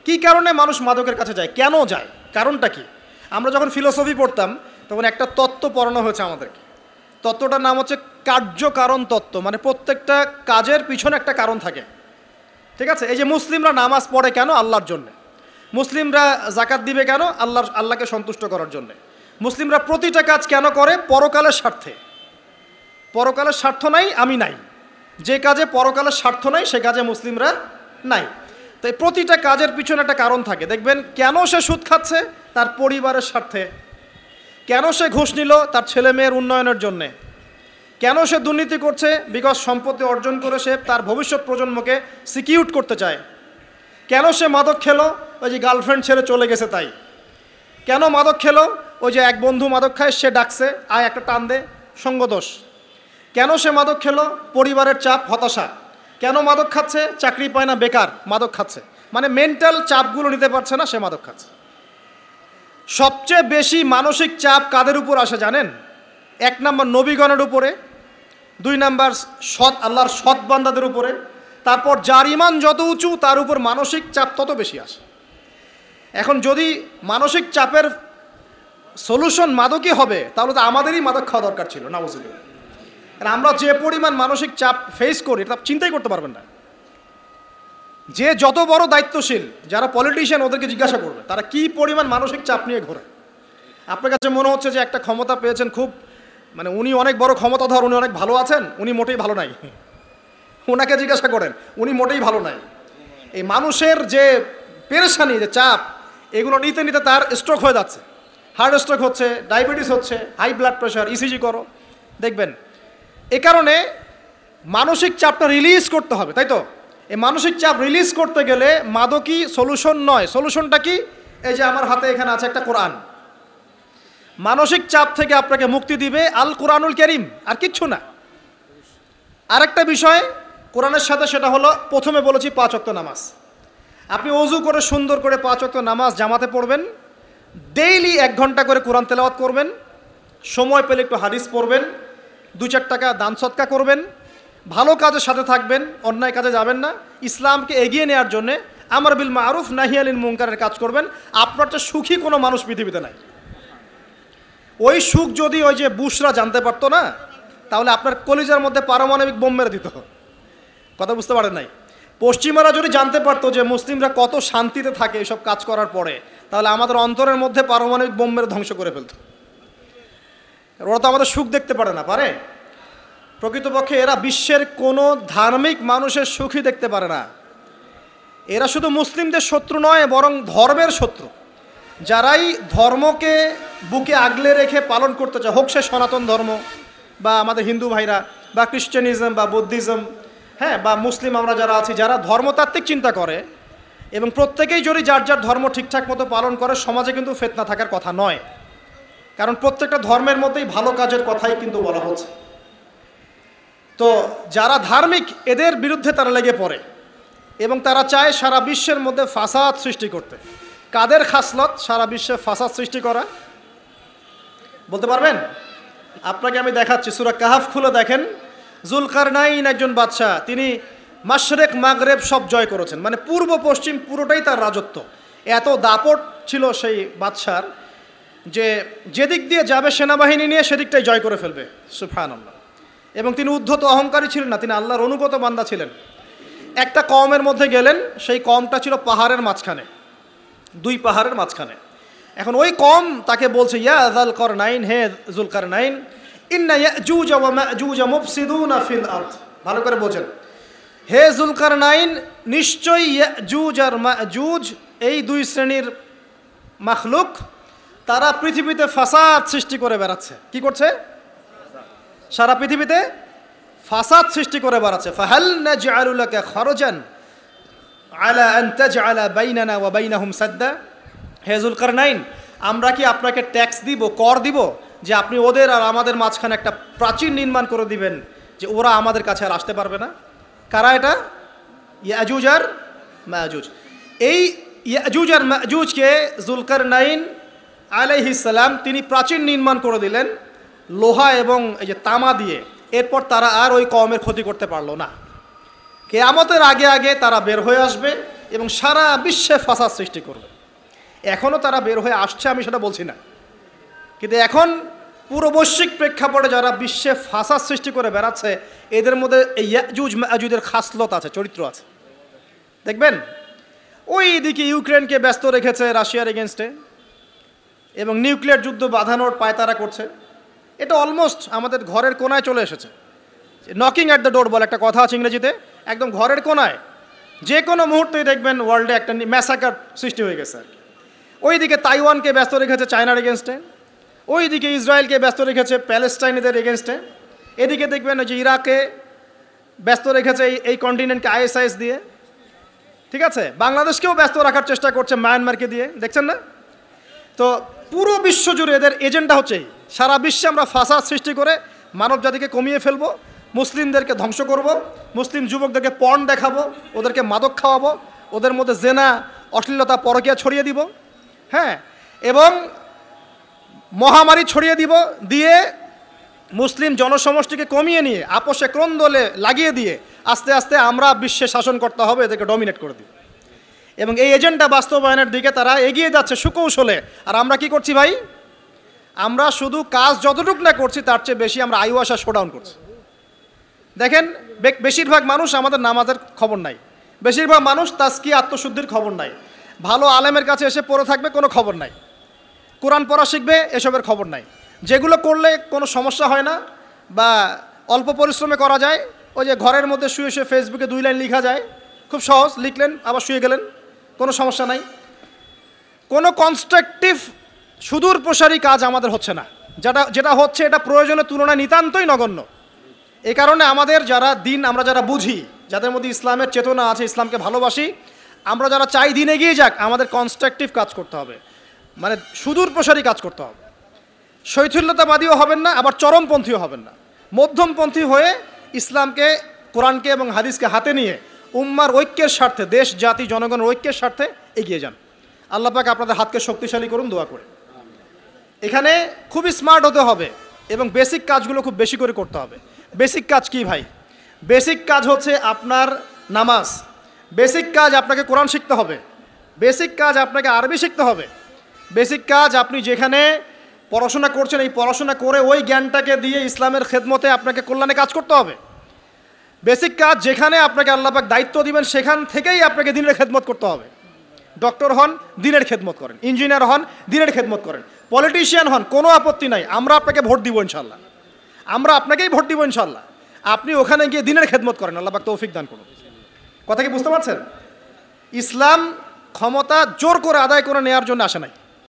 কি কারণে মানুষ মাদকের কাছে যায়, কেন যায়, কারণটা কি? আমরা যখন ফিলোসফি পড়তাম তখন একটা তত্ত্ব পড়ানো হয়েছে আমাদেরকে। তত্ত্বটার নাম হচ্ছে কার্যকারণ তত্ত্ব। মানে প্রত্যেকটা কাজের পিছনে একটা কারণ থাকে, ঠিক আছে? এই যে মুসলিমরা নামাজ পড়ে কেন? আল্লাহর জন্যে। মুসলিমরা জাকাত দিবে কেন? আল্লাহকে সন্তুষ্ট করার জন্যে। মুসলিমরা প্রতিটা কাজ কেন করে? পরকালের স্বার্থে। পরকালের স্বার্থ নাই, আমি নাই। যে কাজে পরকালের স্বার্থ নাই সে কাজে মুসলিমরা নাই। তাই প্রতিটা কাজের পিছনে একটা কারণ থাকে। দেখবেন কেন সে সুদ খাচ্ছে? তার পরিবারের স্বার্থে। কেন সে ঘুষ নিল? তার ছেলে মেয়ের উন্নয়নের জন্যে। কেন সে দুর্নীতি করছে? বিকজ সম্পত্তি অর্জন করে সে তার ভবিষ্যৎ প্রজন্মকে সিকিউর করতে চায়। কেন সে মাদক খেলো? ওই যে গার্লফ্রেন্ড ছেড়ে চলে গেছে তাই। কেন মাদক খেলো? ওই যে এক বন্ধু মাদক খায়, সে ডাকছে, আয় একটা টান দে, সঙ্গদোষ। কেন সে মাদক খেলো? পরিবারের চাপ, হতাশা। কেন মাদক খাচ্ছে? চাকরি পায় না, বেকার, মাদক খাচ্ছে। মানে মেন্টাল চাপগুলো নিতে পারছে না, সে মাদক খাচ্ছে। সবচেয়ে বেশি মানসিক চাপ কাদের উপর আসে জানেন? 1 নম্বর নবীগণের উপরে, 2 নম্বর আল্লাহর সৎ বান্দাদের উপরে, তারপর যার ঈমান যত উঁচু তার উপর মানসিক চাপ তত বেশি আসে। এখন যদি মানসিক চাপের সলিউশন মাদকই হবে তাহলে তো আমাদেরই মাদক খাওয়া দরকার ছিল, নাউজুবিল্লাহ। আর আমরা যে পরিমাণ মানসিক চাপ ফেস করি তা চিন্তাই করতে পারবেন না। যে যত বড় দায়িত্বশীল, যারা পলিটিশিয়ান, ওদেরকে জিজ্ঞাসা করবে তারা কি পরিমাণ মানসিক চাপ নিয়ে ঘোরে। আপনার কাছে মনে হচ্ছে যে একটা ক্ষমতা পেয়েছেন, খুব মানে উনি অনেক বড় ক্ষমতাধর, উনি অনেক ভালো আছেন, উনি মোটেই ভালো নাই। ওনাকে জিজ্ঞাসা করেন, উনি মোটেই ভালো নাই। এই মানুষের যে পেরেশানি, যে চাপ, এগুলো নিতে নিতে তার স্ট্রোক হয়ে যাচ্ছে, হার্ট স্ট্রোক হচ্ছে, ডায়াবেটিস হচ্ছে, হাই ব্লাড প্রেশার, ইসিজি করো, দেখবেন। এ কারণে মানসিক চাপটা রিলিজ করতে হবে, তাই তো? এই মানসিক চাপ রিলিজ করতে গেলে মাদকই সলিউশন নয়। সলিউশনটা কি? এই যে আমার হাতে এখানে আছে একটা কোরআন। মানসিক চাপ থেকে আপনাকে মুক্তি দিবে আল কোরআনুল কারীম, আর কিচ্ছু না। আরেকটা বিষয় কোরআনের সাথে, সেটা হলো প্রথমে বলেছি 5 ওয়াক্ত নামাজ। আপনি ওযু করে সুন্দর করে 5 ওয়াক্ত নামাজ জামাতে পড়বেন, ডেইলি 1 ঘন্টা করে কোরআন তেলাওয়াত করবেন, সময় পেলে একটু হাদিস পড়বেন, 2-4 টাকা দান সদকা করবেন, ভালো কাজের সাথে থাকবেন, অন্যায় কাজে যাবেন না, ইসলামকে এগিয়ে নেওয়ার জন্যে আমর বিল মারুফ নাহি আনিল মুনকারের কাজ করবেন। আপনার তো সুখী কোনো মানুষ পৃথিবীতে নাই। ওই সুখ যদি ওই যে বুশরা জানতে পারতো না, তাহলে আপনার কলিজার মধ্যে পারমাণবিক বোম মেরে দিত। কথা বুঝতে পারেন নাই? পশ্চিমারা যদি জানতে পারতো যে মুসলিমরা কত শান্তিতে থাকে এইসব কাজ করার পরে, তাহলে আমাদের অন্তরের মধ্যে পারমাণবিক বোম মেরে ধ্বংস করে ফেলত। ওরা তো আমাদের সুখ দেখতে পারে না, পারে? প্রকৃতপক্ষে এরা বিশ্বের কোনো ধার্মিক মানুষের সুখই দেখতে পারে না। এরা শুধু মুসলিমদের শত্রু নয়, বরং ধর্মের শত্রু। যারাই ধর্মকে বুকে আগলে রেখে পালন করতে চায়, হোক সে সনাতন ধর্ম বা আমাদের হিন্দু ভাইরা বা খ্রিশ্চানিজম বা বুদ্ধিজম, হ্যাঁ, বা মুসলিম আমরা যারা আছি, যারা ধর্মতাত্ত্বিক চিন্তা করে এবং প্রত্যেকেই যদি যার যার ধর্ম ঠিকঠাক মতো পালন করে, সমাজে কিন্তু ফিতনা থাকার কথা নয়। কারণ প্রত্যেকটা ধর্মের মধ্যেই ভালো কাজের কথাই কিন্তু বলা হচ্ছে। তো যারা ধার্মিক, এদের বিরুদ্ধে তারা লেগে পড়ে এবং তারা চায় সারা বিশ্বের মধ্যে ফাসাদ সৃষ্টি করতে। কাদের খাসলত সারা বিশ্বে ফাসাদ সৃষ্টি করা? বলতে পারবেন? আপনাকে আমি দেখাচ্ছি, সূরা কাহাফ খুলে দেখেন। জুলকারনাইন একজন বাদশাহ, তিনি মাশরিক মাগরেব সব জয় করেছেন, মানে পূর্ব পশ্চিম পুরোটাই তার রাজত্ব। এত দাপট ছিল সেই বাদশার যে যেদিক দিয়ে যাবে সেনাবাহিনী নিয়ে সেদিকটাই জয় করে ফেলবে। সুবহানাল্লাহ। এবং তিনি উদ্ধত অহংকারী ছিলেন না, তিনি আল্লাহর অনুগত বান্দা ছিলেন। একটা কওমের মধ্যে গেলেন, সেই কওমটা ছিল পাহাড়ের মাঝখানে, 2 পাহাড়ের মাঝখানে। এখন ওই কওম তাকে বলছে, ইয়া যুলকারনাইন, হে যুলকারনাইন, ইন্না ইয়াজুজ ওয়া মাজুজ মুফসিদুনা ফিল আরদ। ভালো করে বোঝেন, হে যুলকারনাইন, নিশ্চয়ই ইয়াজুজ আর মাজুজ এই 2 শ্রেণীর মাখলুক, তারা পৃথিবীতে ফাসাদ সৃষ্টি করে বেড়াচ্ছে। কি করছে? সারা পৃথিবীতে ফাসাদ সৃষ্টি করে বেড়াচ্ছে। ফাহাল নাজআলু লাকা খরজান আলা আন তাজআলা বাইনানা ওয়া বাইনাহুম সাদ্দা। হে যুলকারনাইন, আমরা কি আপনাকে ট্যাক্স দিব, কর দিব, যে আপনি ওদের আর আমাদের মাঝখানে একটা প্রাচীর নির্মাণ করে দিবেন, যে ওরা আমাদের কাছে আর আসতে পারবে না? কারা এটা? ইয়াজুজ আর মাজুজ। এই ইয়াজুজ আর মাজুজকে যুলকারনাইন আলাইহিস সালাম তিনি প্রাচীর নির্মাণ করে দিলেন লোহা এবং এই যে তামা দিয়ে। এরপর তারা আর ওই কওমের ক্ষতি করতে পারলো না। কিয়ামতের আগে আগে তারা বের হয়ে আসবে এবং সারা বিশ্বে ফাসাদ সৃষ্টি করবে। এখনও তারা বের হয়ে আসছে, আমি সেটা বলছি না, কিন্তু এখন পুরো বৈশ্বিক প্রেক্ষাপটে যারা বিশ্বে ফাসাদ সৃষ্টি করে বেড়াচ্ছে, এদের মধ্যে এই ইয়াজুজ মাজুজের খাসলত আছে, চরিত্র আছে। দেখবেন ওই দিকে ইউক্রেনকে ব্যস্ত রেখেছে রাশিয়ার এগেনস্টে এবং নিউক্লিয়ার যুদ্ধ বাঁধানোর পায়তারা করছে। এটা অলমোস্ট আমাদের ঘরের কোনায় চলে এসেছে। নকিং অ্যাট দ্য ডোর বলে একটা কথা আছে ইংরেজিতে, একদম ঘরের কোনায় যে কোনো মুহূর্তেই দেখবেন ওয়ার্ল্ডে একটা ম্যাসাকার সৃষ্টি হয়ে গেছে আর কি। ওইদিকে তাইওয়ানকে ব্যস্ত রেখেছে চায়নার এগেনস্টে, ওইদিকে ইসরায়েলকে ব্যস্ত রেখেছে প্যালেস্টাইনিদের এগেনস্টে, এদিকে দেখবেন যে ইরাকে ব্যস্ত রেখেছে এই কন্টিনেন্টকে ISIS দিয়ে, ঠিক আছে, বাংলাদেশকেও ব্যস্ত রাখার চেষ্টা করছে মায়ানমারকে দিয়ে, দেখছেন না? তো পুরো বিশ্ব জুড়ে এদের এজেন্ডা হচ্ছে সারা বিশ্বে আমরা ফাসাদ সৃষ্টি করে মানব জাতিকে কমিয়ে ফেলবো, মুসলিমদেরকে ধ্বংস করব, মুসলিম যুবকদেরকে পর্ন দেখাবো, ওদেরকে মাদক খাওয়াবো, ওদের মধ্যে জেনা অশ্লীলতা পরকীয়া ছড়িয়ে দিব, হ্যাঁ, এবং মহামারী ছড়িয়ে দিব, দিয়ে মুসলিম জনসমষ্টিকে কমিয়ে নিয়ে আপোষে ক্রন্দলে লাগিয়ে দিয়ে আস্তে আস্তে আমরা বিশ্বে শাসন করতে হবে, এদেরকে ডমিনেট করে দিব। এবং এই এজেন্ডা বাস্তবায়নের দিকে তারা এগিয়ে যাচ্ছে সুকৌশলে। আর আমরা কি করছি ভাই? আমরা শুধু কাজ যতটুকু না করছি তার চেয়ে বেশি আমরা আইওয়াসা শোডাউন করছি। দেখেন বেশিরভাগ মানুষ আমাদের নামাজের খবর নাই, বেশিরভাগ মানুষ তাজকি আত্মশুদ্ধির খবর নাই, ভালো আলেমের কাছে এসে পড়ে থাকবে কোনো খবর নাই, কোরআন পড়া শিখবে এসবের খবর নাই। যেগুলো করলে কোনো সমস্যা হয় না বা অল্প পরিশ্রমে করা যায়, ওই যে ঘরের মধ্যে শুয়ে শুয়ে ফেসবুকে 2 লাইন লেখা যায়, খুব সহজ, লিখলেন আবার শুয়ে গেলেন, কোনো সমস্যা নাই। কোনো কনস্ট্রাকটিভ সুদূর প্রসারী কাজ আমাদের হচ্ছে না, যেটা হচ্ছে এটা প্রয়োজনের তুলনায় নিতান্তই নগণ্য। এই কারণে আমাদের যারা দিন, আমরা যারা বুঝি, যাদের মধ্যে ইসলামের চেতনা আছে, ইসলামকে ভালোবাসি, আমরা যারা চাই দিন এগিয়ে যাক, আমাদের কনস্ট্রাকটিভ কাজ করতে হবে, মানে সুদূর প্রসারী কাজ করতে হবে। শৈথিল্যতাবাদীও হবেন না, আবার চরমপন্থীও হবেন না, মধ্যমপন্থী হয়ে ইসলামকে, কোরআনকে এবং হাদিসকে হাতে নিয়ে উম্মার ঐক্যের স্বার্থে, দেশ জাতি জনগণের ঐক্যের স্বার্থে এগিয়ে যান। আল্লাহ পাক আপনাদের হাতকে শক্তিশালী করুন, দোয়া করে। এখানে খুবই স্মার্ট হতে হবে এবং বেসিক কাজগুলো খুব বেশি করে করতে হবে। বেসিক কাজ কি ভাই? বেসিক কাজ হচ্ছে আপনার নামাজ, বেসিক কাজ আপনাকে কোরআন শিখতে হবে, বেসিক কাজ আপনাকে আরবি শিখতে হবে, বেসিক কাজ আপনি যেখানে পড়াশোনা করছেন এই পড়াশোনা করে ওই জ্ঞানটাকে দিয়ে ইসলামের খেদমতে আপনাকে কল্যাণে কাজ করতে হবে। বেসিক কাজ যেখানে আপনাকে আল্লাহ পাক দায়িত্ব দিবেন সেখান থেকেই আপনাকে দিনের খেদমত করতে হবে। ডক্টর হন, দিনের খেদমত করেন, ইঞ্জিনিয়ার হন, দিনের খেদমত করেন, পলিটিশিয়ান হন, কোনো আপত্তি নাই, আমরা আপনাকে ভোট দিব ইনশাল্লাহ, আমরা আপনাকেই ভোট দিব ইনশাল্লাহ। আপনি ওখানে গিয়ে দিনের খেদমত করেন, আল্লাহ পাক তৌফিক দান করুন। কথা কি বুঝতে পারছেন? ইসলাম ক্ষমতা জোর করে আদায় করে নেওয়ার জন্য আসে নাই।